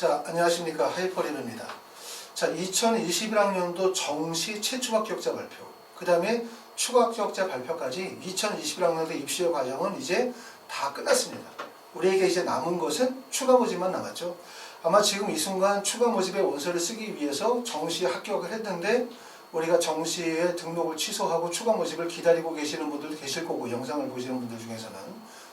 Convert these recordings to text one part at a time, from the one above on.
자, 안녕하십니까. 하이퍼리뷰입니다. 자, 2021학년도 정시 최초 합격자 발표, 그 다음에 추가 합격자 발표까지 2021학년도 입시 과정은 이제 다 끝났습니다. 우리에게 이제 남은 것은 추가 모집만 남았죠. 아마 지금 이 순간 추가 모집의 원서를 쓰기 위해서 정시에 합격을 했는데 우리가 정시에 등록을 취소하고 추가 모집을 기다리고 계시는 분들도 계실 거고, 영상을 보시는 분들 중에서는,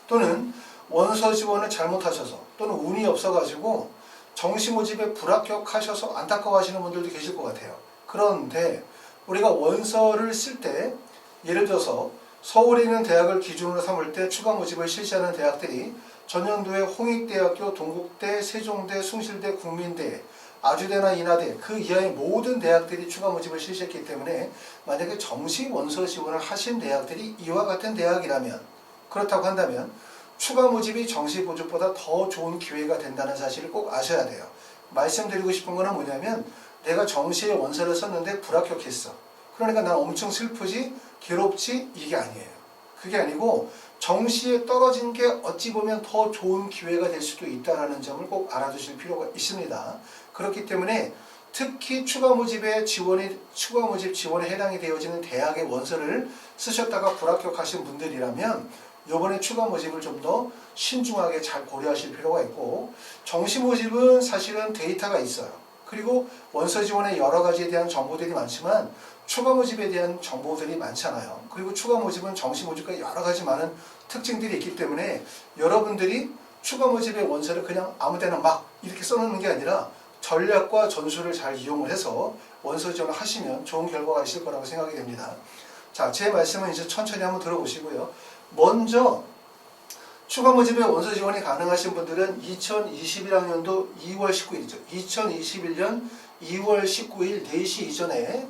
또는 원서 지원을 잘못하셔서 또는 운이 없어가지고 정시 모집에 불합격하셔서 안타까워하시는 분들도 계실 것 같아요. 그런데 우리가 원서를 쓸 때 예를 들어서 서울에 있는 대학을 기준으로 삼을 때 추가 모집을 실시하는 대학들이 전년도에 홍익대학교, 동국대, 세종대, 숭실대, 국민대, 아주대나 인하대 그 이하의 모든 대학들이 추가 모집을 실시했기 때문에 만약에 정시 원서 지원을 하신 대학들이 이와 같은 대학이라면, 그렇다고 한다면 추가 모집이 정시 모집보다 더 좋은 기회가 된다는 사실을 꼭 아셔야 돼요. 말씀드리고 싶은 거는 뭐냐면, 내가 정시에 원서를 썼는데 불합격했어. 그러니까 난 엄청 슬프지, 괴롭지, 이게 아니에요. 그게 아니고 정시에 떨어진 게 어찌 보면 더 좋은 기회가 될 수도 있다는 점을 꼭 알아두실 필요가 있습니다. 그렇기 때문에 특히 추가 모집 지원에 해당이 되어지는 대학의 원서를 쓰셨다가 불합격하신 분들이라면 이번에 추가 모집을 좀 더 신중하게 잘 고려하실 필요가 있고, 정시 모집은 사실은 데이터가 있어요. 그리고 원서 지원의 여러 가지에 대한 정보들이 많지만 추가 모집에 대한 정보들이 많잖아요. 그리고 추가 모집은 정시 모집과 여러 가지 많은 특징들이 있기 때문에 여러분들이 추가 모집의 원서를 그냥 아무데나 막 이렇게 써놓는 게 아니라 전략과 전술을 잘 이용을 해서 원서 지원을 하시면 좋은 결과가 있을 거라고 생각이 됩니다. 자, 제 말씀은 이제 천천히 한번 들어보시고요. 먼저 추가 모집의 원서 지원이 가능하신 분들은 2021학년도 2월 19일이죠. 2021년 2월 19일 4시 이전에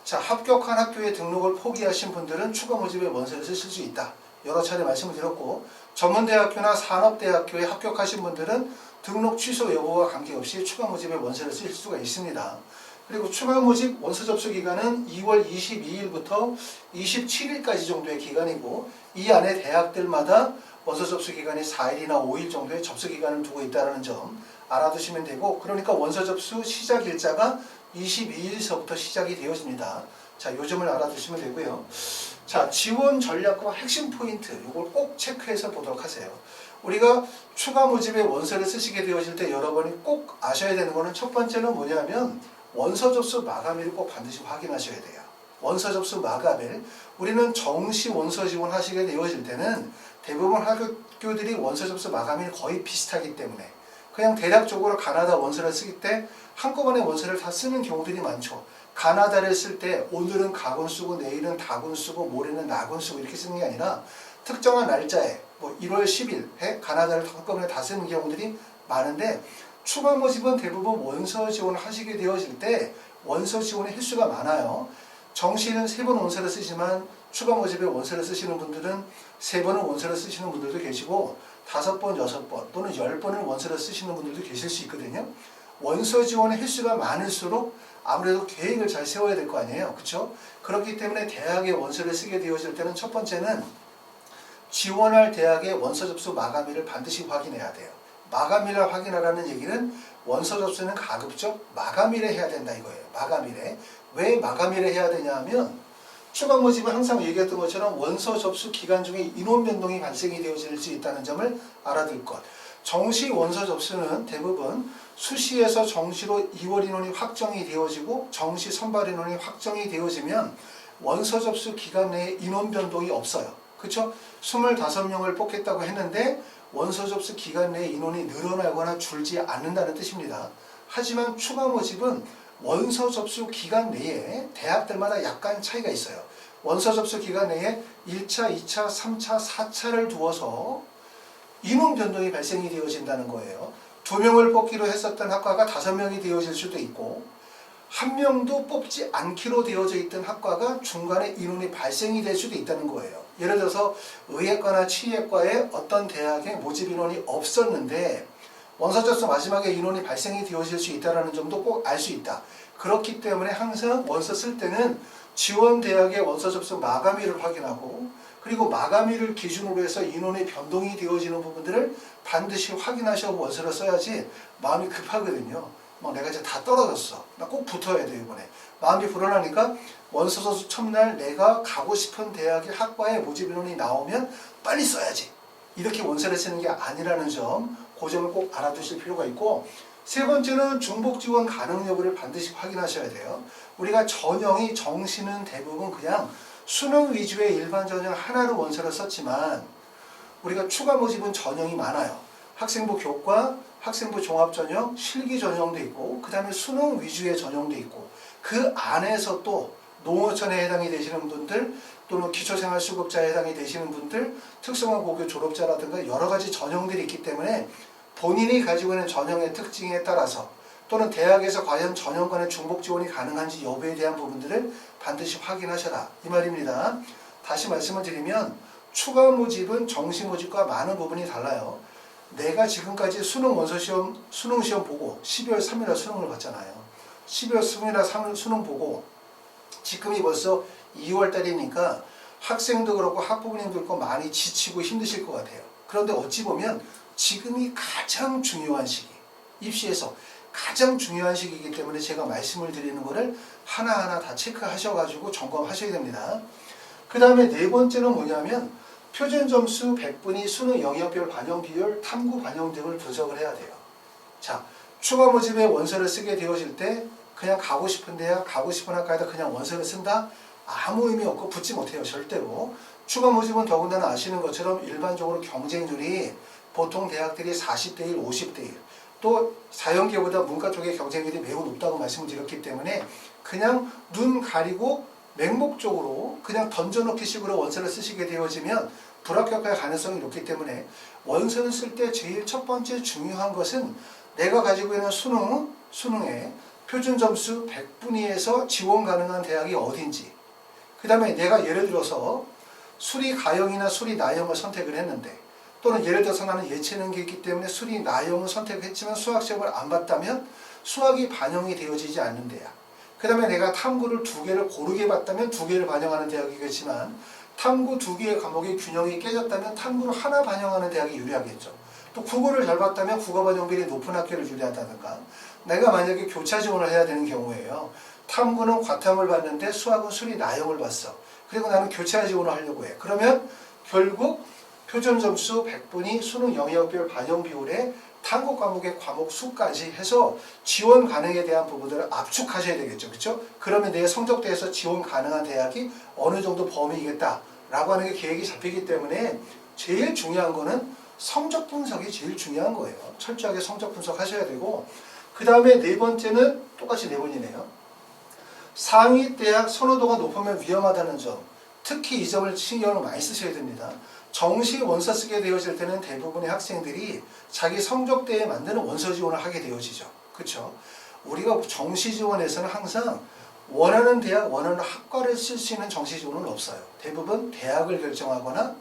자, 합격한 학교의 등록을 포기하신 분들은 추가 모집의 원서를 쓰실 수 있다. 여러 차례 말씀을 드렸고, 전문대학교나 산업대학교에 합격하신 분들은 등록 취소 여부와 관계없이 추가 모집의 원서를 쓰실 수가 있습니다. 그리고 추가 모집 원서 접수 기간은 2월 22일부터 27일까지 정도의 기간이고, 이 안에 대학들마다 원서 접수 기간이 4일이나 5일 정도의 접수 기간을 두고 있다는 점 알아두시면 되고, 그러니까 원서 접수 시작 일자가 22일서부터 시작이 되어집니다. 자, 요 점을 알아두시면 되고요. 자, 지원 전략과 핵심 포인트, 이걸 꼭 체크해서 보도록 하세요. 우리가 추가 모집의 원서를 쓰시게 되어질 때 여러분이 꼭 아셔야 되는 거는, 첫 번째는 뭐냐면 원서 접수 마감일을 꼭 반드시 확인하셔야 돼요. 원서 접수 마감일, 우리는 정시 원서 지원하시게 되어질 때는 대부분 학교들이 원서 접수 마감일이 거의 비슷하기 때문에 그냥 대략적으로 가나다 원서를 쓰기 때 한꺼번에 원서를 다 쓰는 경우들이 많죠. 가나다를 쓸 때 오늘은 가군 쓰고 내일은 다군 쓰고 모레는 나군 쓰고 이렇게 쓰는 게 아니라 특정한 날짜에 뭐 1월 10일에 가나다를 한꺼번에 다 쓰는 경우들이 많은데, 추가 모집은 대부분 원서 지원을 하시게 되어질 때 원서 지원의 횟수가 많아요. 정시는 3번 원서를 쓰지만 추가 모집에 원서를 쓰시는 분들은 3번은 원서를 쓰시는 분들도 계시고 5번, 6번 또는 10번을 원서를 쓰시는 분들도 계실 수 있거든요. 원서 지원의 횟수가 많을수록 아무래도 계획을 잘 세워야 될 거 아니에요. 그렇죠? 그렇기 때문에 대학의 원서를 쓰게 되어질 때는 첫 번째는 지원할 대학의 원서 접수 마감일을 반드시 확인해야 돼요. 마감일을 확인하라는 얘기는 원서 접수는 가급적 마감일에 해야 된다 이거예요. 마감일에. 왜 마감일에 해야 되냐 하면, 추가 모집은 항상 얘기했던 것처럼 원서 접수 기간 중에 인원 변동이 발생이 되어질 수 있다는 점을 알아둘 것. 정시 원서 접수는 대부분 수시에서 정시로 2월 인원이 확정이 되어지고 정시 선발 인원이 확정이 되어지면 원서 접수 기간 내에 인원 변동이 없어요. 그렇죠? 25명을 뽑겠다고 했는데 원서 접수 기간 내에 인원이 늘어나거나 줄지 않는다는 뜻입니다. 하지만 추가 모집은 원서 접수 기간 내에 대학들마다 약간 차이가 있어요. 원서 접수 기간 내에 1차, 2차, 3차, 4차를 두어서 인원 변동이 발생이 되어진다는 거예요. 2명을 뽑기로 했었던 학과가 5명이 되어질 수도 있고, 1명도 뽑지 않기로 되어져 있던 학과가 중간에 인원이 발생이 될 수도 있다는 거예요. 예를 들어서 의예과나 치의과에 어떤 대학에 모집 인원이 없었는데 원서 접수 마지막에 인원이 발생이 되어질 수 있다는 점도 꼭 알 수 있다. 그렇기 때문에 항상 원서 쓸 때는 지원 대학의 원서 접수 마감일을 확인하고 그리고 마감일을 기준으로 해서 인원의 변동이 되어지는 부분들을 반드시 확인하셔 원서를 써야지 마음이 급하거든요. 막 내가 이제 다 떨어졌어. 나 꼭 붙어야 돼 이번에. 마음이 불안하니까 원서 서술 첫날 내가 가고 싶은 대학의 학과의 모집 인원이 나오면 빨리 써야지. 이렇게 원서를 쓰는 게 아니라는 점, 그 점을 꼭 알아두실 필요가 있고, 세 번째는 중복 지원 가능 여부를 반드시 확인하셔야 돼요. 우리가 전형이 정시는 대부분 그냥 수능 위주의 일반 전형 하나로 원서를 썼지만 우리가 추가 모집은 전형이 많아요. 학생부 교과, 학생부 종합전형, 실기전형도 있고 그 다음에 수능 위주의 전형도 있고 그 안에서 또 농어촌에 해당이 되시는 분들 또는 기초생활수급자에 해당이 되시는 분들 특성화 고교 졸업자라든가 여러 가지 전형들이 있기 때문에 본인이 가지고 있는 전형의 특징에 따라서 또는 대학에서 과연 전형 간의 중복 지원이 가능한지 여부에 대한 부분들을 반드시 확인하셔라 이 말입니다. 다시 말씀을 드리면 추가 모집은 정시 모집과 많은 부분이 달라요. 내가 지금까지 수능 원서시험, 수능 시험 보고 12월 3일날 수능을 봤잖아요. 12월 3일날 수능 보고 지금이 벌써 2월 달이니까 학생도 그렇고 학부모님도 그렇고 많이 지치고 힘드실 것 같아요. 그런데 어찌 보면 지금이 가장 중요한 시기, 입시에서 가장 중요한 시기이기 때문에 제가 말씀을 드리는 거를 하나하나 다 체크하셔가지고 점검하셔야 됩니다. 그 다음에 네 번째는 뭐냐면 표준 점수 100분이 수능 영역별 반영 비율, 탐구 반영 등을 분석을 해야 돼요. 자, 추가 모집에 원서를 쓰게 되어질 때 그냥 가고 싶은 대학, 가고 싶은 학과에다 그냥 원서를 쓴다? 아무 의미 없고 붙지 못해요. 절대로. 추가 모집은 더군다나 아시는 것처럼 일반적으로 경쟁률이 보통 대학들이 40대 1, 50대 1. 또 사형계보다 문과 쪽의 경쟁률이 매우 높다고 말씀을 드렸기 때문에 그냥 눈 가리고 맹목적으로 그냥 던져놓기 식으로 원서를 쓰시게 되어지면 불합격할 가능성이 높기 때문에 원서를 쓸 때 제일 첫 번째 중요한 것은 내가 가지고 있는 수능의 표준 점수 100분위에서 지원 가능한 대학이 어딘지, 그 다음에 내가 예를 들어서 수리 가형이나 수리 나형을 선택을 했는데 또는 예를 들어서 나는 예체능이 있기 때문에 수리 나형을 선택했지만 수학 시험을 안 봤다면 수학이 반영이 되어지지 않는 대학, 그 다음에 내가 탐구를 2개를 고르게 봤다면 2개를 반영하는 대학이겠지만 탐구 2개의 과목의 균형이 깨졌다면 탐구를 하나 반영하는 대학이 유리하겠죠. 또 국어를 잘 봤다면 국어 반영 비율이 높은 학교를 유리하다든가, 내가 만약에 교차 지원을 해야 되는 경우에요. 탐구는 과탐을 봤는데 수학은 수리 나형을 봤어. 그리고 나는 교차 지원을 하려고 해. 그러면 결국 표준 점수 100분이 수능 영역별 반영 비율에 탐구 과목의 과목 수까지 해서 지원 가능에 대한 부분들을 압축하셔야 되겠죠. 그렇죠? 그러면 내 성적대에서 지원 가능한 대학이 어느 정도 범위이겠다라고 하는 게 계획이 잡히기 때문에 제일 중요한 거는 성적 분석이 제일 중요한 거예요. 철저하게 성적 분석하셔야 되고, 그 다음에 네 번째는 똑같이 네 번이네요. 상위 대학 선호도가 높으면 위험하다는 점, 특히 이 점을 신경을 많이 쓰셔야 됩니다. 정시 원서 쓰게 되어질 때는 대부분의 학생들이 자기 성적대에 맞는 원서 지원을 하게 되어지죠. 그렇죠? 우리가 정시 지원에서는 항상 원하는 대학, 원하는 학과를 쓸 수 있는 정시 지원은 없어요. 대부분 대학을 결정하거나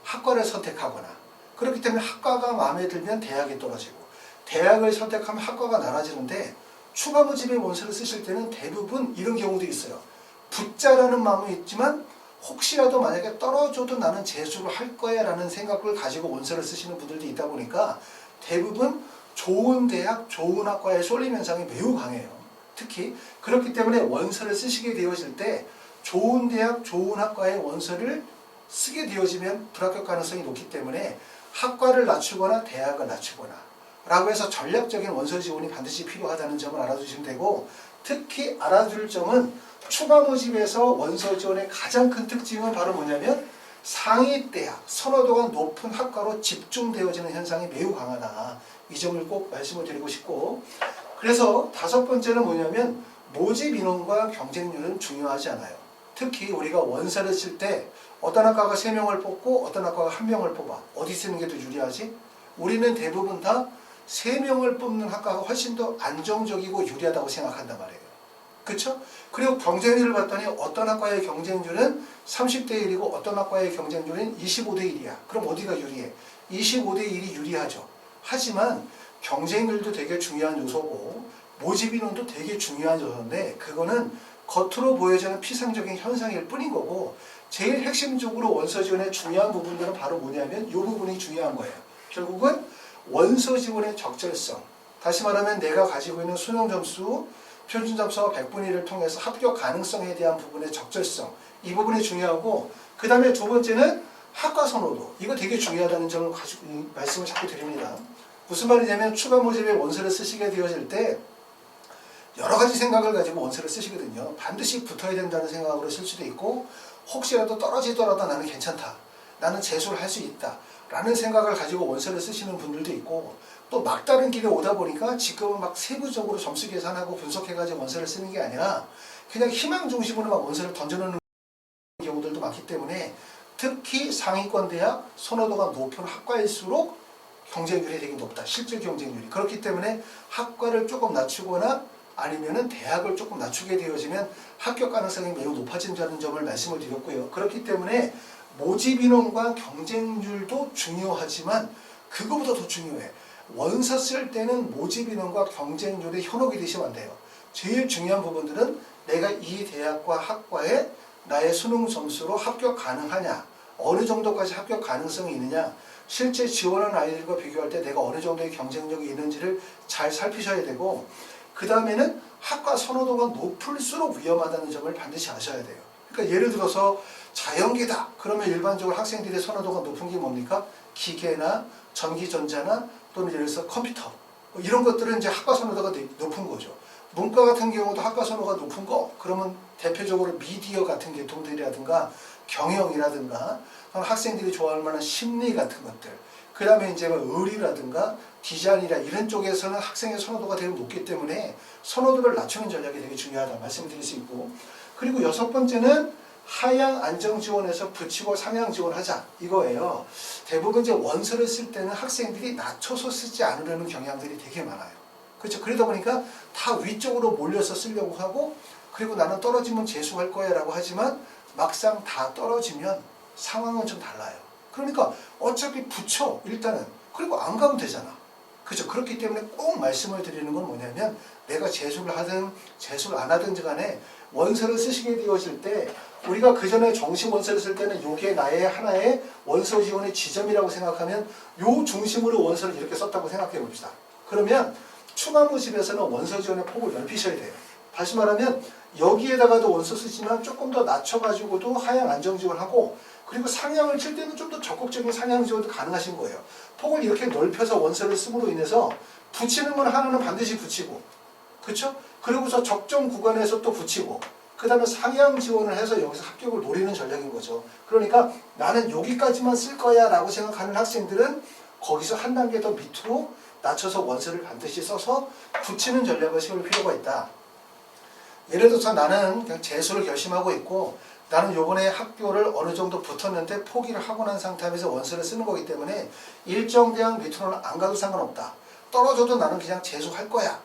학과를 선택하거나, 그렇기 때문에 학과가 마음에 들면 대학이 떨어지고 대학을 선택하면 학과가 나눠지는데 추가 모집의 원서를 쓰실 때는 대부분 이런 경우도 있어요. 붙자라는 마음은 있지만 혹시라도 만약에 떨어져도 나는 재수를 할 거야 라는 생각을 가지고 원서를 쓰시는 분들도 있다 보니까 대부분 좋은 대학, 좋은 학과의 쏠림 현상이 매우 강해요. 특히 그렇기 때문에 원서를 쓰시게 되어질 때 좋은 대학, 좋은 학과의 원서를 쓰게 되어지면 불합격 가능성이 높기 때문에 학과를 낮추거나 대학을 낮추거나 라고 해서 전략적인 원서 지원이 반드시 필요하다는 점을 알아두시면 되고, 특히 알아둘 점은 추가 모집에서 원서 지원의 가장 큰 특징은 바로 뭐냐면 상위 대학, 선호도가 높은 학과로 집중되어지는 현상이 매우 강하다. 이 점을 꼭 말씀을 드리고 싶고, 그래서 다섯 번째는 뭐냐면 모집 인원과 경쟁률은 중요하지 않아요. 특히 우리가 원서를 쓸 때 어떤 학과가 3명을 뽑고 어떤 학과가 1명을 뽑아. 어디 쓰는 게 더 유리하지? 우리는 대부분 다 3명을 뽑는 학과가 훨씬 더 안정적이고 유리하다고 생각한단 말이에요. 그렇죠? 그리고 경쟁률을 봤더니 어떤 학과의 경쟁률은 30대 1이고 어떤 학과의 경쟁률은 25대 1이야. 그럼 어디가 유리해? 25대 1이 유리하죠. 하지만 경쟁률도 되게 중요한 요소고 모집 인원도 되게 중요한 요소인데 그거는 겉으로 보여지는 피상적인 현상일 뿐인 거고 제일 핵심적으로 원서 지원의 중요한 부분들은 바로 뭐냐면 이 부분이 중요한 거예요. 결국은 원서 지원의 적절성. 다시 말하면 내가 가지고 있는 수능 점수, 표준 점수와 100분의 1을 통해서 합격 가능성에 대한 부분의 적절성. 이 부분이 중요하고, 그 다음에 두 번째는 학과 선호도. 이거 되게 중요하다는 점을 가지고 말씀을 자꾸 드립니다. 무슨 말이냐면 추가 모집에 원서를 쓰시게 되어질 때 여러 가지 생각을 가지고 원서를 쓰시거든요. 반드시 붙어야 된다는 생각으로 쓸 수도 있고, 혹시라도 떨어지더라도 나는 괜찮다, 나는 재수를 할 수 있다 라는 생각을 가지고 원서를 쓰시는 분들도 있고, 또 막다른 길에 오다 보니까 지금은 막 세부적으로 점수 계산하고 분석해가지고 원서를 쓰는 게 아니라 그냥 희망 중심으로 막 원서를 던져놓는 경우들도 많기 때문에, 특히 상위권 대학 선호도가 높은 학과일수록 경쟁률이 되게 높다. 실질 경쟁률이. 그렇기 때문에 학과를 조금 낮추거나 아니면은 대학을 조금 낮추게 되어지면 합격 가능성이 매우 높아진다는 점을 말씀을 드렸고요. 그렇기 때문에 모집 인원과 경쟁률도 중요하지만 그거보다 더 중요해. 원서 쓸 때는 모집 인원과 경쟁률에 현혹이 되시면 안 돼요. 제일 중요한 부분들은 내가 이 대학과 학과에 나의 수능 점수로 합격 가능하냐, 어느 정도까지 합격 가능성이 있느냐, 실제 지원한 아이들과 비교할 때 내가 어느 정도의 경쟁력이 있는지를 잘 살피셔야 되고, 그 다음에는 학과 선호도가 높을수록 위험하다는 점을 반드시 아셔야 돼요. 그러니까 예를 들어서 자연계다 그러면 일반적으로 학생들의 선호도가 높은 게 뭡니까? 기계나 전기전자나 또는 예를 들어서 컴퓨터, 이런 것들은 이제 학과 선호도가 높은 거죠. 문과 같은 경우도 학과 선호가 높은 거, 그러면 대표적으로 미디어 같은 계통들이라든가 경영이라든가 학생들이 좋아할 만한 심리 같은 것들, 그 다음에 이제 의리라든가 디자인이라 이런 쪽에서는 학생의 선호도가 되게 높기 때문에 선호도를 낮추는 전략이 되게 중요하다 말씀을 드릴 수 있고, 그리고 여섯 번째는 하향 안정 지원에서 붙이고 상향 지원하자 이거예요. 대부분 이제 원서를 쓸 때는 학생들이 낮춰서 쓰지 않으려는 경향들이 되게 많아요. 그렇죠. 그러다 보니까 다 위쪽으로 몰려서 쓰려고 하고, 그리고 나는 떨어지면 재수할 거야 라고 하지만 막상 다 떨어지면 상황은 좀 달라요. 그러니까 어차피 붙여 일단은, 그리고 안 가면 되잖아. 그렇죠. 그렇기 때문에 꼭 말씀을 드리는 건 뭐냐면, 내가 재수를 하든 재수를 안 하든 간에 원서를 쓰시게 되어질 때 우리가 그 전에 정시 원서를 쓸 때는 이게 나의 하나의 원서 지원의 지점이라고 생각하면 요 중심으로 원서를 이렇게 썼다고 생각해 봅시다. 그러면 추가 모집에서는 원서 지원의 폭을 넓히셔야 돼요. 다시 말하면 여기에다가도 원서 쓰지만 조금 더 낮춰가지고도 하향 안정 지원하고, 그리고 상향을 칠 때는 좀 더 적극적인 상향 지원도 가능하신 거예요. 폭을 이렇게 넓혀서 원서를 쓰므로 인해서 붙이는 건 하나는 반드시 붙이고, 그렇죠? 그리고서 적정 구간에서 또 붙이고, 그 다음에 상향 지원을 해서 여기서 합격을 노리는 전략인 거죠. 그러니까 나는 여기까지만 쓸 거야 라고 생각하는 학생들은 거기서 한 단계 더 밑으로 낮춰서 원서를 반드시 써서 붙이는 전략을 세울 필요가 있다. 예를 들어서 나는 그냥 재수를 결심하고 있고, 나는 요번에 학교를 어느 정도 붙었는데 포기를 하고 난 상태에서 원서를 쓰는 거기 때문에 일정 대학 밑으로는 안 가도 상관없다. 떨어져도 나는 그냥 재수할 거야.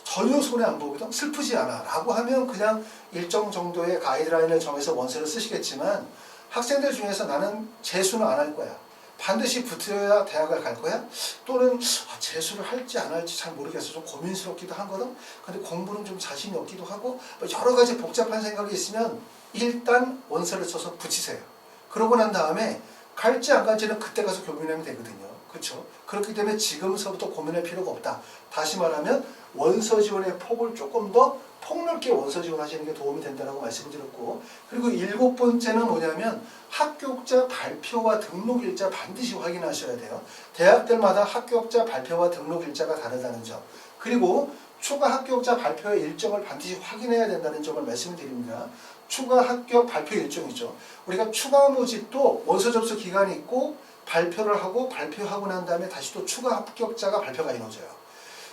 전혀 손해 안 보거든. 슬프지 않아 라고 하면 그냥 일정 정도의 가이드라인을 정해서 원서를 쓰시겠지만, 학생들 중에서 나는 재수는 안 할 거야, 반드시 붙어야 대학을 갈 거야, 또는 재수를 할지 안 할지 잘 모르겠어, 좀 고민스럽기도 하거든, 근데 공부는 좀 자신이 없기도 하고, 여러 가지 복잡한 생각이 있으면 일단 원서를 써서 붙이세요. 그러고 난 다음에 갈지 안 갈지는 그때 가서 고민하면 되거든요. 그렇죠? 그렇기 때문에 지금서부터 고민할 필요가 없다. 다시 말하면 원서 지원의 폭을 조금 더 폭넓게 원서 지원하시는 게 도움이 된다고 말씀드렸고, 그리고 일곱 번째는 뭐냐면 합격자 발표와 등록일자 반드시 확인하셔야 돼요. 대학들마다 합격자 발표와 등록일자가 다르다는 점, 그리고 추가 합격자 발표의 일정을 반드시 확인해야 된다는 점을 말씀드립니다. 추가 합격 발표 일정이죠. 우리가 추가 모집도 원서 접수 기간이 있고 발표를 하고, 발표하고 난 다음에 다시 또 추가 합격자가 발표가 이루어져요.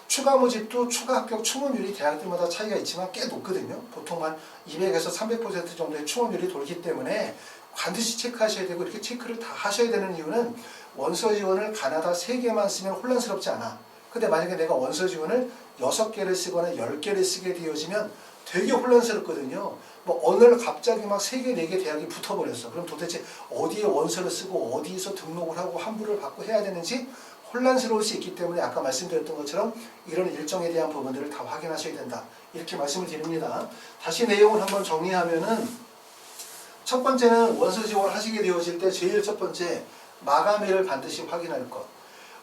추가 모집도 추가 합격 충원율이 대학들마다 차이가 있지만 꽤 높거든요. 보통 한 200에서 300% 정도의 충원율이 돌기 때문에 반드시 체크하셔야 되고, 이렇게 체크를 다 하셔야 되는 이유는 원서 지원을 가나다 3개만 쓰면 혼란스럽지 않아. 근데 만약에 내가 원서 지원을 6개를 쓰거나 10개를 쓰게 되어지면 되게 혼란스럽거든요. 뭐 오늘 갑자기 막 3개, 4개 대학이 붙어버렸어. 그럼 도대체 어디에 원서를 쓰고 어디에서 등록을 하고 환불을 받고 해야 되는지 혼란스러울 수 있기 때문에 아까 말씀드렸던 것처럼 이런 일정에 대한 부분들을 다 확인하셔야 된다. 이렇게 말씀을 드립니다. 다시 내용을 한번 정리하면은, 첫 번째는 원서 지원을 하시게 되어질 때 제일 첫 번째 마감일을 반드시 확인할 것.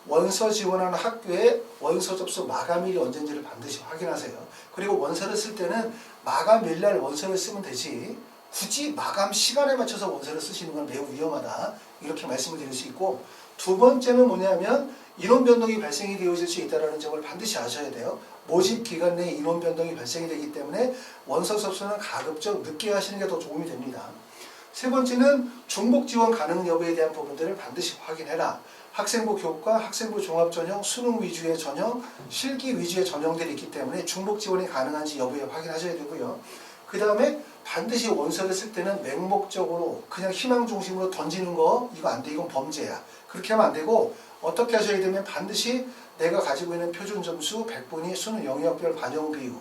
원서 지원하는 학교에 원서 접수 마감일이 언제인지를 반드시 확인하세요. 그리고 원서를 쓸 때는 마감일날 원서를 쓰면 되지 굳이 마감 시간에 맞춰서 원서를 쓰시는 건 매우 위험하다. 이렇게 말씀을 드릴 수 있고, 두 번째는 뭐냐면 인원 변동이 발생이 되어질 수 있다는 점을 반드시 아셔야 돼요. 모집 기간 내에 인원 변동이 발생이 되기 때문에 원서 접수는 가급적 늦게 하시는 게 더 도움이 됩니다. 세 번째는 중복 지원 가능 여부에 대한 부분들을 반드시 확인해라. 학생부 교과, 학생부 종합전형, 수능 위주의 전형, 실기 위주의 전형들이 있기 때문에 중복 지원이 가능한지 여부에 확인하셔야 되고요. 그 다음에 반드시 원서를 쓸 때는 맹목적으로 그냥 희망 중심으로 던지는 거 이거 안 돼. 이건 범죄야. 그렇게 하면 안 되고 어떻게 하셔야 되면 반드시 내가 가지고 있는 표준 점수 100분위 수능 영역별 반영 비율,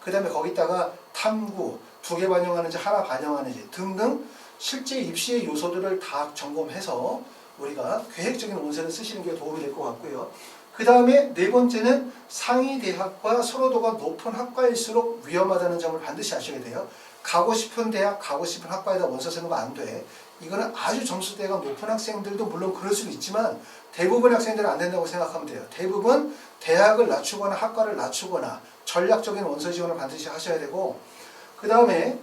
그 다음에 거기다가 탐구 2개 반영하는지 하나 반영하는지 등등 실제 입시의 요소들을 다 점검해서 우리가 계획적인 원서를 쓰시는 게 도움이 될 것 같고요. 그 다음에 네 번째는 상위 대학과 선호도가 높은 학과일수록 위험하다는 점을 반드시 아셔야 돼요. 가고 싶은 대학, 가고 싶은 학과에다 원서 쓰는 거 안 돼. 이거는 아주 점수대가 높은 학생들도 물론 그럴 수는 있지만 대부분의 학생들은 안 된다고 생각하면 돼요. 대부분 대학을 낮추거나 학과를 낮추거나 전략적인 원서 지원을 반드시 하셔야 되고, 그 다음에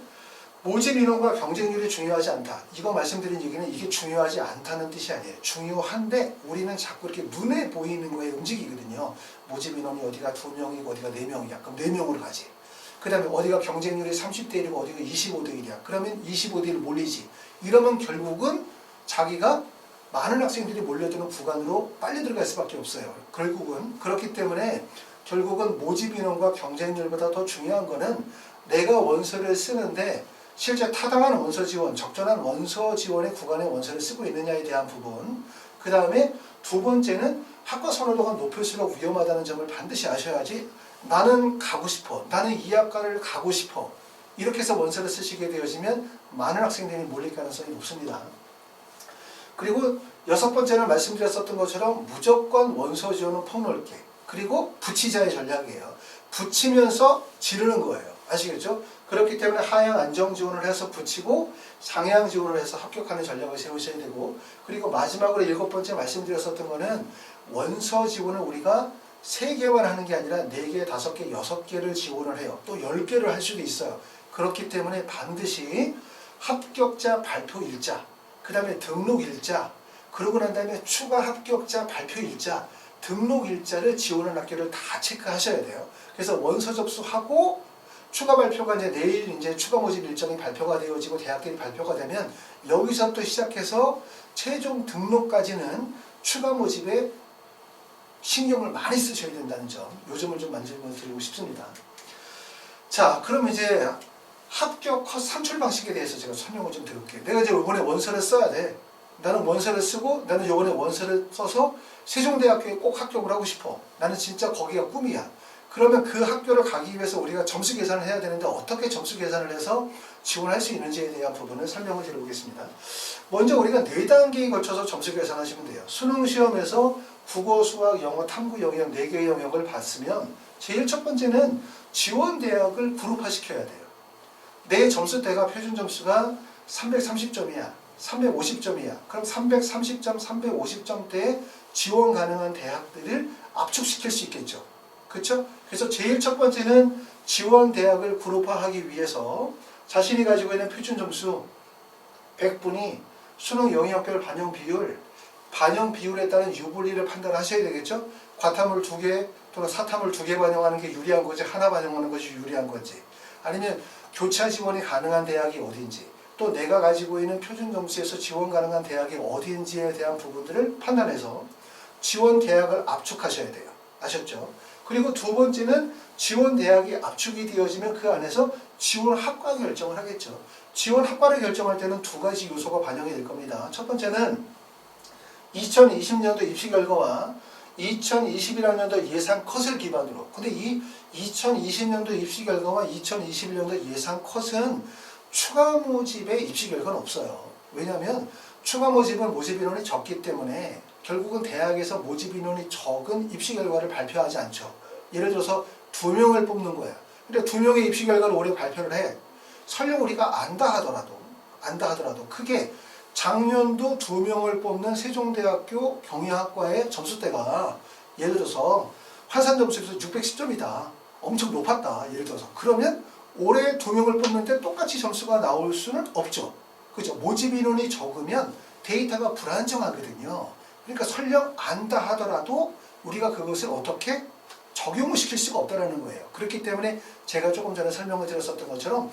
모집 인원과 경쟁률이 중요하지 않다. 이거 말씀드린 얘기는 이게 중요하지 않다는 뜻이 아니에요. 중요한데 우리는 자꾸 이렇게 눈에 보이는 거에 움직이거든요. 모집 인원이 어디가 2명이고 어디가 4명이야. 그럼 4명으로 가지. 그 다음에 어디가 경쟁률이 30대 1이고 어디가 25대 1이야. 그러면 25대 1 몰리지. 이러면 결국은 자기가 많은 학생들이 몰려드는 구간으로 빨리 들어갈 수밖에 없어요. 결국은 그렇기 때문에 결국은 모집 인원과 경쟁률보다 더 중요한 거는 내가 원서를 쓰는데 실제 타당한 원서 지원, 적절한 원서 지원의 구간에 원서를 쓰고 있느냐에 대한 부분. 그 다음에 두 번째는 학과 선호도가 높을수록 위험하다는 점을 반드시 아셔야지. 나는 가고 싶어. 나는 이 학과를 가고 싶어. 이렇게 해서 원서를 쓰시게 되어지면 많은 학생들이 몰릴 가능성이 높습니다. 그리고 여섯 번째는 말씀드렸었던 것처럼 무조건 원서 지원은 폭넓게. 그리고 붙이자의 전략이에요. 붙이면서 지르는 거예요. 아시겠죠? 그렇기 때문에 하향 안정 지원을 해서 붙이고 상향 지원을 해서 합격하는 전략을 세우셔야 되고, 그리고 마지막으로 일곱 번째 말씀드렸었던 거는 원서 지원을 우리가 3개만 하는 게 아니라 4개, 5개, 6개를 지원을 해요. 또 10개를 할 수도 있어요. 그렇기 때문에 반드시 합격자 발표 일자, 그 다음에 등록 일자, 그러고 난 다음에 추가 합격자 발표 일자, 등록 일자를 지원하는 학교를 다 체크하셔야 돼요. 그래서 원서 접수하고 추가 발표가 이제 내일 이제 추가 모집 일정이 발표가 되어지고 대학들이 발표가 되면 여기서부터 시작해서 최종 등록까지는 추가 모집에 신경을 많이 쓰셔야 된다는 점, 요점을 좀 말씀드리고 싶습니다. 자, 그럼 이제 합격 컷 산출 방식에 대해서 제가 설명을 좀 드릴게요. 내가 이제 이번에 원서를 써야 돼. 나는 원서를 쓰고 나는 이번에 원서를 써서 세종대학교에 꼭 합격을 하고 싶어. 나는 진짜 거기가 꿈이야. 그러면 그 학교를 가기 위해서 우리가 점수 계산을 해야 되는데 어떻게 점수 계산을 해서 지원할 수 있는지에 대한 부분을 설명을 드려보겠습니다. 먼저 우리가 4단계에 걸쳐서 점수 계산하시면 돼요. 수능 시험에서 국어, 수학, 영어, 탐구 영역 4개의 영역을 봤으면 제일 첫 번째는 지원 대학을 그룹화시켜야 돼요. 내 점수대가 표준 점수가 330점이야. 350점이야. 그럼 330점, 350점대에 지원 가능한 대학들을 압축시킬 수 있겠죠. 그렇죠? 그래서 제일 첫 번째는 지원 대학을 그룹화하기 위해서 자신이 가지고 있는 표준 점수 100분이 수능 영역별 반영 비율에 따른 유불리를 판단하셔야 되겠죠? 과탐을 2개 또는 사탐을 2개 반영하는 게 유리한 건지 하나 반영하는 것이 유리한 건지, 아니면 교차 지원이 가능한 대학이 어딘지, 또 내가 가지고 있는 표준 점수에서 지원 가능한 대학이 어딘지에 대한 부분들을 판단해서 지원 대학을 압축하셔야 돼요. 아셨죠? 그리고 두 번째는 지원 대학이 압축이 되어지면 그 안에서 지원 학과 결정을 하겠죠. 지원 학과를 결정할 때는 2가지 요소가 반영이 될 겁니다. 첫 번째는 2020년도 입시 결과와 2021학년도 예상 컷을 기반으로, 근데 이 2020년도 입시 결과와 2021년도 예상 컷은 추가 모집의 입시 결과는 없어요. 왜냐하면 추가 모집은 모집 인원이 적기 때문에 결국은 대학에서 모집 인원이 적은 입시 결과를 발표하지 않죠. 예를 들어서 2명을 뽑는 거야. 근데 2명의 입시 결과를 올해 발표를 해. 설령 우리가 안다 하더라도 안다 하더라도 크게 작년도 2명을 뽑는 세종대학교 경영학과의 점수대가 예를 들어서 환산 점수에서 610점이다. 엄청 높았다. 예를 들어서. 그러면 올해 2명을 뽑는데 똑같이 점수가 나올 수는 없죠. 그죠? 모집 인원이 적으면 데이터가 불안정하거든요. 그러니까 설령 안다 하더라도 우리가 그것을 어떻게 적용을 시킬 수가 없다는 거예요. 그렇기 때문에 제가 조금 전에 설명을 드렸었던 것처럼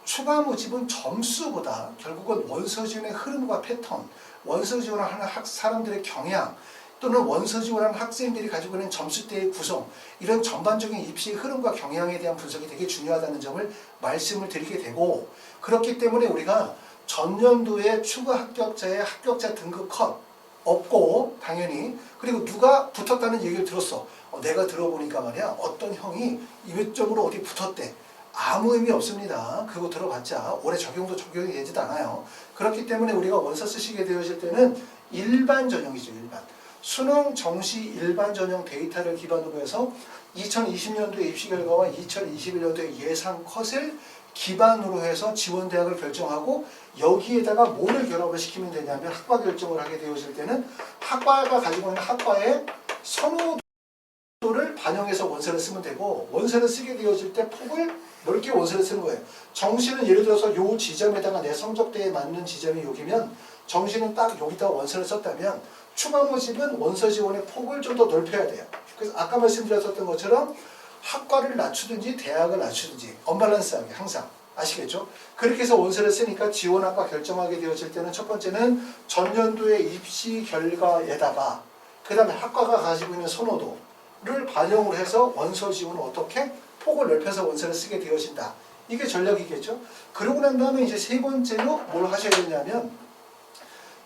추가 모집은 점수보다 결국은 원서 지원의 흐름과 패턴, 원서 지원하는 사람들의 경향, 또는 원서 지원하는 학생들이 가지고 있는 점수대의 구성, 이런 전반적인 입시의 흐름과 경향에 대한 분석이 되게 중요하다는 점을 말씀을 드리게 되고, 그렇기 때문에 우리가 전년도에 추가 합격자의 합격자 등급 컷 없고 당연히, 그리고 누가 붙었다는 얘기를 들었어. 내가 들어보니까 말이야 어떤 형이 몇 점으로 어디 붙었대. 아무 의미 없습니다. 그거 들어봤자 올해 적용도 적용이 되지도 않아요. 그렇기 때문에 우리가 원서 쓰시게 되어질 때는 일반 전형이죠. 일반. 수능 정시 일반 전형 데이터를 기반으로 해서 2020년도의 입시 결과와 2021년도의 예상 컷을 기반으로 해서 지원 대학을 결정하고, 여기에다가 뭐를 결합을 시키면 되냐면 학과 결정을 하게 되어질 때는 학과가 가지고 있는 학과의 선호도를 반영해서 원서를 쓰면 되고, 원서를 쓰게 되어질 때 폭을 넓게 원서를 쓰는 거예요. 정시는 예를 들어서 요 지점에다가 내 성적대에 맞는 지점이 여기면 정시는 딱 여기다 원서를 썼다면 추가 모집은 원서 지원의 폭을 좀 더 넓혀야 돼요. 그래서 아까 말씀드렸던 것처럼 학과를 낮추든지 대학을 낮추든지 언밸런스하게 항상 아시겠죠? 그렇게 해서 원서를 쓰니까 지원학과 결정하게 되어질 때는 첫 번째는 전년도의 입시 결과에다가 그 다음에 학과가 가지고 있는 선호도를 반영을 해서 원서 지원을 어떻게 폭을 넓혀서 원서를 쓰게 되어진다. 이게 전략이겠죠? 그러고 난 다음에 이제 세 번째로 뭘 하셔야 되냐면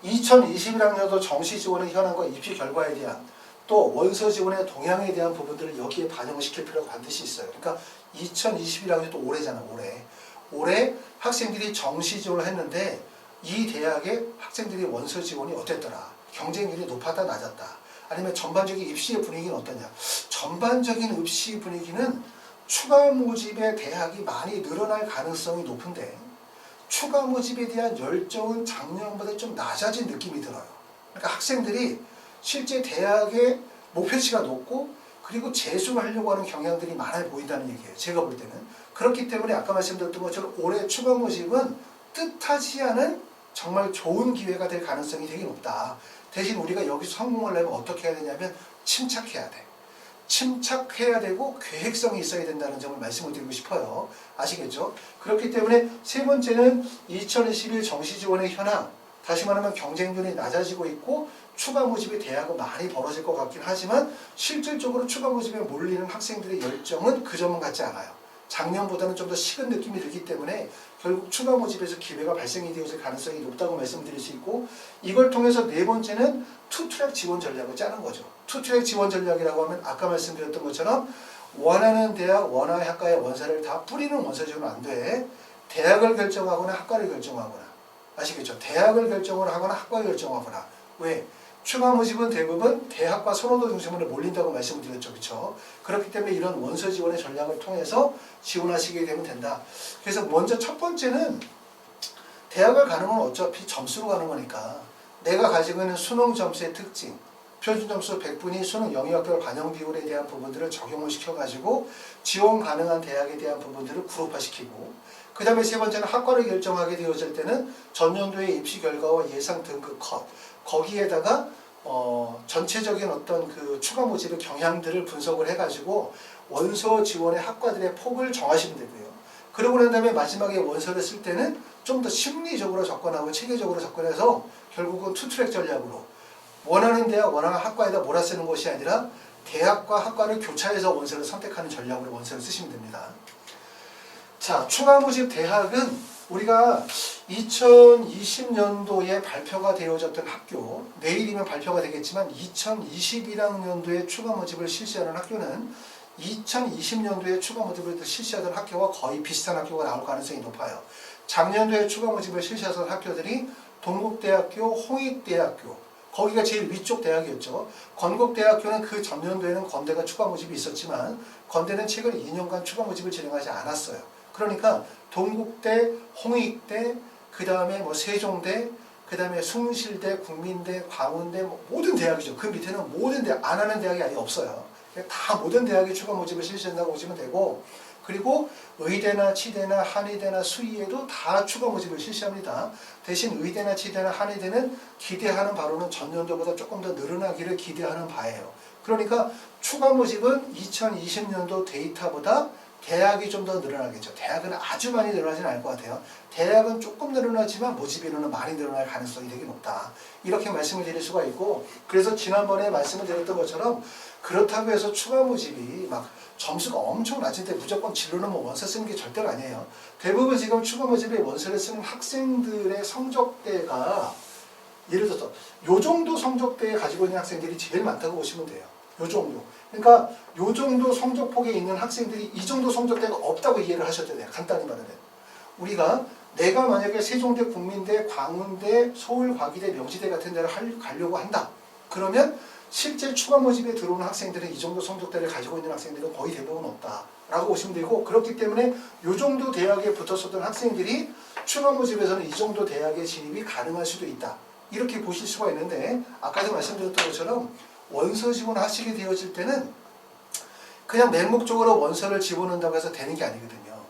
2021학년도 정시 지원의 현황과 입시 결과에 대한 또 원서 지원의 동향에 대한 부분들을 여기에 반영을 시킬 필요가 반드시 있어요. 그러니까 2021학년도 올해잖아. 올해 학생들이 정시 지원을 했는데 이 대학의 학생들이 원서 지원이 어땠더라. 경쟁률이 높았다 낮았다. 아니면 전반적인 입시의 분위기는 어떠냐. 전반적인 입시 분위기는 추가 모집의 대학이 많이 늘어날 가능성이 높은데 추가 모집에 대한 열정은 작년보다 좀 낮아진 느낌이 들어요. 그러니까 학생들이 실제 대학의 목표치가 높고 그리고 재수를 하려고 하는 경향들이 많아 보인다는 얘기예요. 제가 볼 때는. 그렇기 때문에 아까 말씀드렸던 것처럼 올해 추가 모집은 뜻하지 않은 정말 좋은 기회가 될 가능성이 되게 높다. 대신 우리가 여기서 성공하려면 어떻게 해야 되냐면 침착해야 돼. 침착해야 되고 계획성이 있어야 된다는 점을 말씀을 드리고 싶어요. 아시겠죠? 그렇기 때문에 세 번째는 2021 정시 지원의 현황, 다시 말하면 경쟁률이 낮아지고 있고 추가 모집의 대학은 많이 벌어질 것 같긴 하지만 실질적으로 추가 모집에 몰리는 학생들의 열정은 그 점은 같지 않아요. 작년보다는 좀 더 식은 느낌이 들기 때문에 결국 추가 모집에서 기회가 발생이 되어질 가능성이 높다고 말씀드릴 수 있고, 이걸 통해서 네 번째는 투트랙 지원 전략을 짜는 거죠. 투트랙 지원 전략이라고 하면 아까 말씀드렸던 것처럼 원하는 대학, 원하는 학과의 원서를 다 뿌리는 원서 지원은 안 돼. 대학을 결정하거나 학과를 결정하거나, 아시겠죠? 대학을 결정을 하거나 학과를 결정하거나. 왜? 추가 모집은 대부분 대학과 선호도 중심으로 몰린다고 말씀을 드렸죠. 그렇죠? 그렇기 때문에 이런 원서 지원의 전략을 통해서 지원하시게 되면 된다. 그래서 먼저 첫 번째는 대학을 가는 건 어차피 점수로 가는 거니까 내가 가지고 있는 수능 점수의 특징, 표준 점수 100분이 수능 영역별 반영 비율에 대한 부분들을 적용을 시켜가지고 지원 가능한 대학에 대한 부분들을 그룹화시키고, 그 다음에 세 번째는 학과를 결정하게 되어질 때는 전년도의 입시 결과와 예상 등급 컷, 거기에다가 전체적인 어떤 그 추가 모집의 경향들을 분석을 해가지고 원서 지원의 학과들의 폭을 정하시면 되고요. 그러고 난 다음에 마지막에 원서를 쓸 때는 좀 더 심리적으로 접근하고 체계적으로 접근해서 결국은 투트랙 전략으로 원하는 대학, 원하는 학과에다 몰아쓰는 것이 아니라 대학과 학과를 교차해서 원서를 선택하는 전략으로 원서를 쓰시면 됩니다. 자, 추가 모집 대학은 우리가 2020년도에 발표가 되어졌던 학교, 내일이면 발표가 되겠지만 2021학년도에 추가 모집을 실시하는 학교는 2020년도에 추가 모집을 실시하던 학교와 거의 비슷한 학교가 나올 가능성이 높아요. 작년도에 추가 모집을 실시하던 학교들이 동국대학교, 홍익대학교, 거기가 제일 위쪽 대학이었죠. 건국대학교는 그 전년도에는 건대가 추가 모집이 있었지만 건대는 최근 2년간 추가 모집을 진행하지 않았어요. 그러니까 동국대, 홍익대, 그 다음에 뭐 세종대, 그 다음에 숭실대, 국민대, 광운대, 뭐 모든 대학이죠. 그 밑에는 모든 대학, 안 하는 대학이 아예 없어요. 다 모든 대학이 추가 모집을 실시한다고 보시면 되고, 그리고 의대나 치대나 한의대나 수의에도 다 추가 모집을 실시합니다. 대신 의대나 치대나 한의대는 기대하는 바로는 전년도보다 조금 더 늘어나기를 기대하는 바예요. 그러니까 추가 모집은 2020년도 데이터보다 대학이 좀 더 늘어나겠죠. 대학은 아주 많이 늘어나지는 않을 것 같아요. 대학은 조금 늘어나지만 모집 인원은 많이 늘어날 가능성이 되게 높다. 이렇게 말씀을 드릴 수가 있고, 그래서 지난번에 말씀을 드렸던 것처럼 그렇다고 해서 추가 모집이 막 점수가 엄청 낮은데 무조건 진로는 뭐 원서 쓰는 게 절대가 아니에요. 대부분 지금 추가 모집에 원서를 쓰는 학생들의 성적대가 예를 들어서 요 정도 성적대에 가지고 있는 학생들이 제일 많다고 보시면 돼요. 요 정도. 그러니까 요 정도 성적폭에 있는 학생들이 이 정도 성적대가 없다고 이해를 하셔도 돼요. 간단히 말하면. 우리가 내가 만약에 세종대, 국민대, 광운대, 서울과기대, 명지대 같은 데를 가려고 한다. 그러면 실제 추가 모집에 들어오는 학생들은 이 정도 성적대를 가지고 있는 학생들은 거의 대부분 없다라고 보시면 되고, 그렇기 때문에 이 정도 대학에 붙었었던 학생들이 추가 모집에서는 이 정도 대학에 진입이 가능할 수도 있다. 이렇게 보실 수가 있는데, 아까도 말씀드렸던 것처럼 원서 지원하시게 되어질 때는 그냥 맹목적으로 원서를 집어넣는다고 해서 되는 게 아니거든요.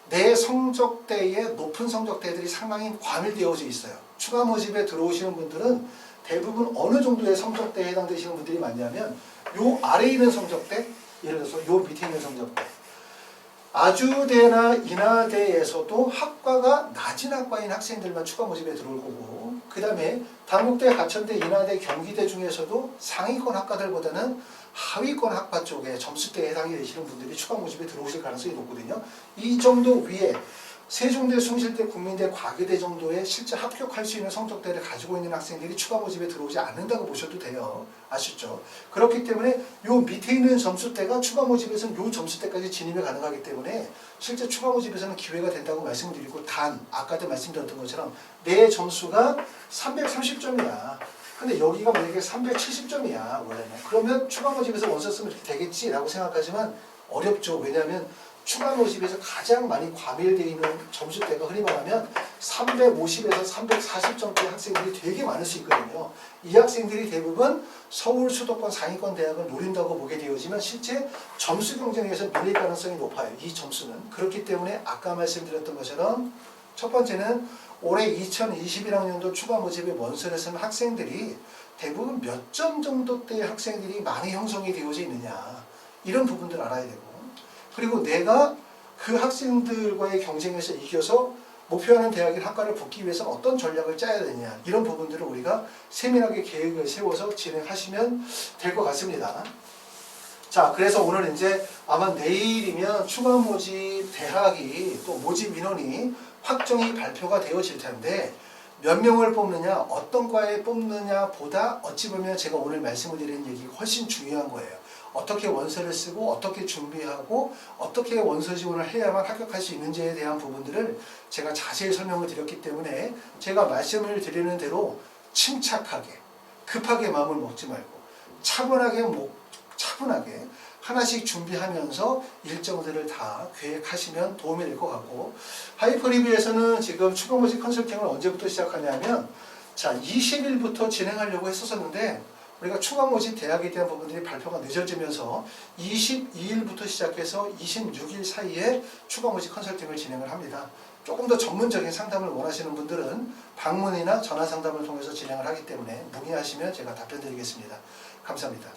내 성적대에 높은 성적대들이 상당히 과밀되어져 있어요. 추가 모집에 들어오시는 분들은 대부분 어느 정도의 성적대에 해당되시는 분들이 많냐면 요 아래에 있는 성적대, 예를 들어서 요 밑에 있는 성적대, 아주대나 인하대에서도 학과가 낮은 학과인 학생들만 추가 모집에 들어올 거고, 그 다음에 단국대, 가천대, 인하대, 경기대 중에서도 상위권 학과들보다는 하위권 학과 쪽에 점수대에 해당이 되시는 분들이 추가 모집에 들어오실 가능성이 높거든요. 이 정도 위에 세종대, 숭실대, 국민대, 과기대 정도의 실제 합격할 수 있는 성적대를 가지고 있는 학생들이 추가 모집에 들어오지 않는다고 보셔도 돼요. 아시죠? 그렇기 때문에 요 밑에 있는 점수대가 추가 모집에서는 요 점수대까지 진입이 가능하기 때문에 실제 추가 모집에서는 기회가 된다고 말씀드리고, 단 아까도 말씀드렸던 것처럼 내 점수가 330점이야. 근데 여기가 만약에 370점이야 원래는. 그러면 추가 모집에서 원서 쓰면 이렇게 되겠지라고 생각하지만 어렵죠. 왜냐하면 추가 모집에서 가장 많이 과밀되어 있는 점수대가 흔히 말하면 350에서 340점대 학생들이 되게 많을 수 있거든요. 이 학생들이 대부분 서울 수도권 상위권 대학을 노린다고 보게 되어지만 실제 점수 경쟁에서 밀릴 가능성이 높아요. 이 점수는. 그렇기 때문에 아까 말씀드렸던 것처럼 첫 번째는 올해 2021학년도 추가 모집에 원서를 쓴 학생들이 대부분 몇 점 정도대의 학생들이 많이 형성이 되어져 있느냐, 이런 부분들 알아야 되고, 그리고 내가 그 학생들과의 경쟁에서 이겨서 목표하는 대학인 학과를 붙기 위해서 어떤 전략을 짜야 되냐, 이런 부분들을 우리가 세밀하게 계획을 세워서 진행하시면 될 것 같습니다. 자, 그래서 오늘 이제 아마 내일이면 추가 모집 대학이 또 모집 인원이 확정이 발표가 되어질 텐데, 몇 명을 뽑느냐, 어떤 과에 뽑느냐 보다 어찌 보면 제가 오늘 말씀을 드리는 얘기가 훨씬 중요한 거예요. 어떻게 원서를 쓰고 어떻게 준비하고 어떻게 원서 지원을 해야만 합격할 수 있는지에 대한 부분들을 제가 자세히 설명을 드렸기 때문에 제가 말씀을 드리는 대로 침착하게, 급하게 마음을 먹지 말고 차분하게 하나씩 준비하면서 일정들을 다 계획하시면 도움이 될 것 같고, 하이퍼리뷰에서는 지금 추가 모집 컨설팅을 언제부터 시작하냐면, 자, 20일부터 진행하려고 했었는데 우리가 추가 모집 대학에 대한 부분들이 발표가 늦어지면서 22일부터 시작해서 26일 사이에 추가 모집 컨설팅을 진행을 합니다. 조금 더 전문적인 상담을 원하시는 분들은 방문이나 전화 상담을 통해서 진행을 하기 때문에 문의하시면 제가 답변 드리겠습니다. 감사합니다.